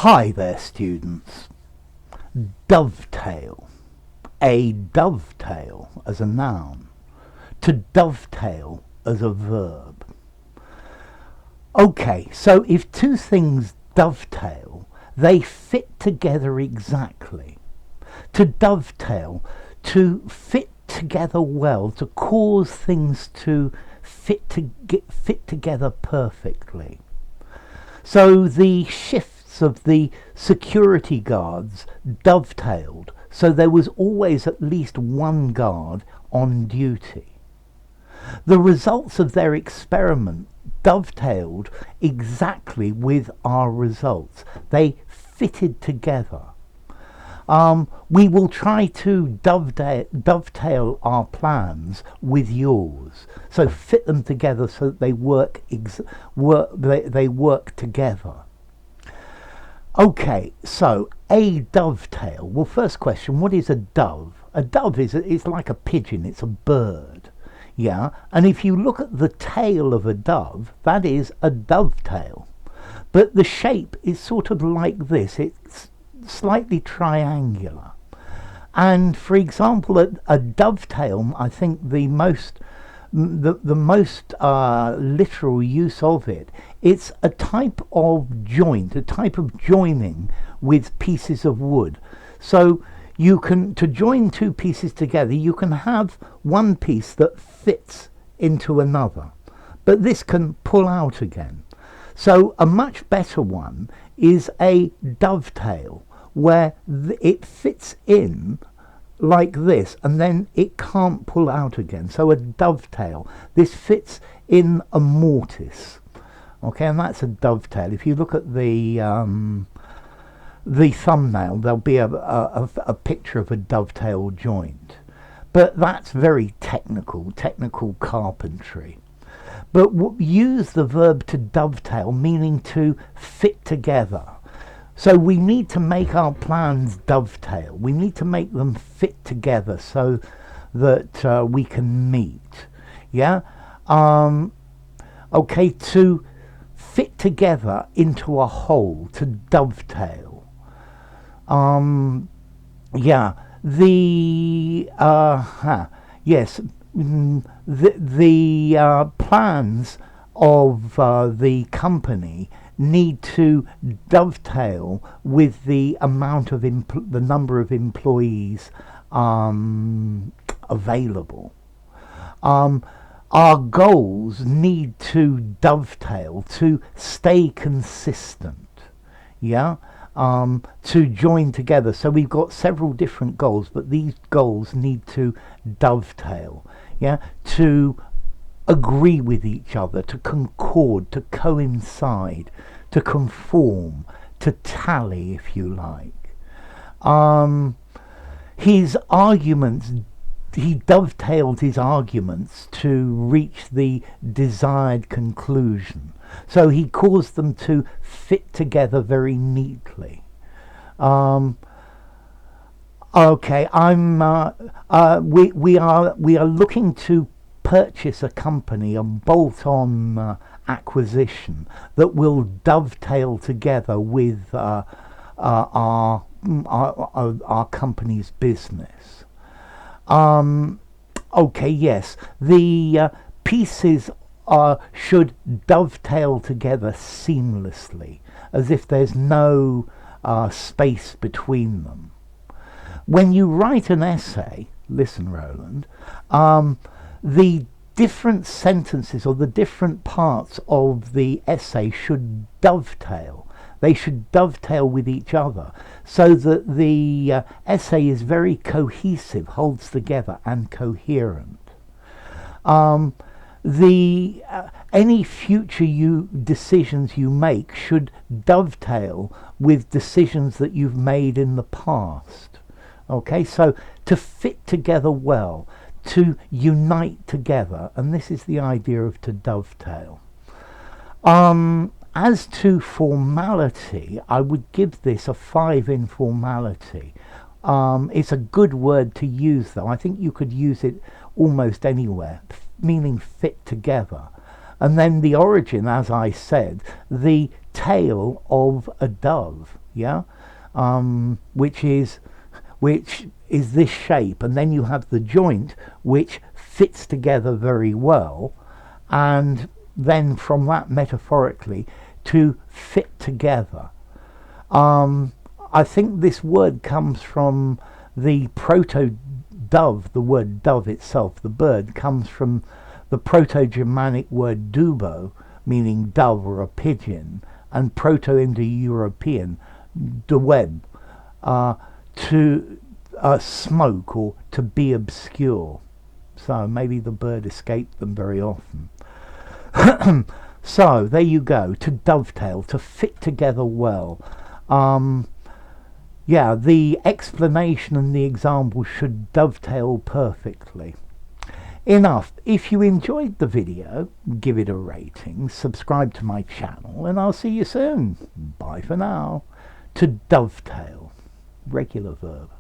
Hi there, students. Dovetail. A dovetail as a noun. To dovetail as a verb. Okay, so if two things dovetail, they fit together exactly. To dovetail, to fit together well, to cause things to fit together perfectly. So the shifts of the security guards dovetailed, so there was always at least one guard on duty. The results of their experiment dovetailed exactly with our results. They fitted together. We will try to dovetail our plans with yours. So fit them together so that they work together. Okay, so a dovetail. Well, first question, what is a dove? A dove it's like a pigeon, it's a bird. Yeah, and if you look at the tail of a dove, that is a dovetail. But the shape is sort of like this. It's slightly triangular. And for example, a dovetail, I think the most literal use of it, it's a type of joint, a type of joining with pieces of wood. So you can, to join two pieces together, you can have one piece that fits into another, but this can pull out again. So a much better one is a dovetail, where it fits in like this and then it can't pull out again. So a dovetail, this fits in a mortise. Okay, and that's a dovetail. If you look at the thumbnail, there'll be a picture of a dovetail joint. But that's very technical carpentry. But use the verb to dovetail, meaning to fit together. So we need to make our plans dovetail. We need to make them fit together so that we can meet. Yeah? Okay, to fit together into a whole, to dovetail. Yeah, yes, the plans of the company need to dovetail with the amount of the number of employees available. Our goals need to dovetail to stay consistent. Yeah, to join together. So we've got several different goals, but these goals need to dovetail. Yeah, to agree with each other, to concord, to coincide, to conform, to tally, if you like. His arguments, he dovetailed his arguments to reach the desired conclusion. So he caused them to fit together very neatly. Okay, we are looking to purchase a company, a bolt-on acquisition that will dovetail together with our company's business. Okay, yes, the pieces should dovetail together seamlessly, as if there's no space between them. When you write an essay, listen, Roland, the different sentences or the different parts of the essay should dovetail. They should dovetail with each other so that the essay is very cohesive, holds together and coherent. Any future decisions you make should dovetail with decisions that you've made in the past. Okay, so to fit together well, to unite together, and this is the idea of to dovetail. As to formality, I would give this a 5 in formality. It's a good word to use, though. I think you could use it almost anywhere, meaning fit together. And then the origin, as I said, the tail of a dove, yeah, which is this shape, and then you have the joint which fits together very well, and then from that, metaphorically, to fit together. I think this word comes from the proto-dove. The word dove itself, the bird, comes from the Proto-Germanic word dubo, meaning dove or a pigeon, and Proto-Indo-European deweb, to smoke or to be obscure. So maybe the bird escaped them very often. So there you go, to dovetail, to fit together well. Yeah, the explanation and the example should dovetail perfectly. Enough. If you enjoyed the video, give it a rating, subscribe to my channel, and I'll see you soon. Bye for now. To dovetail, regular verb.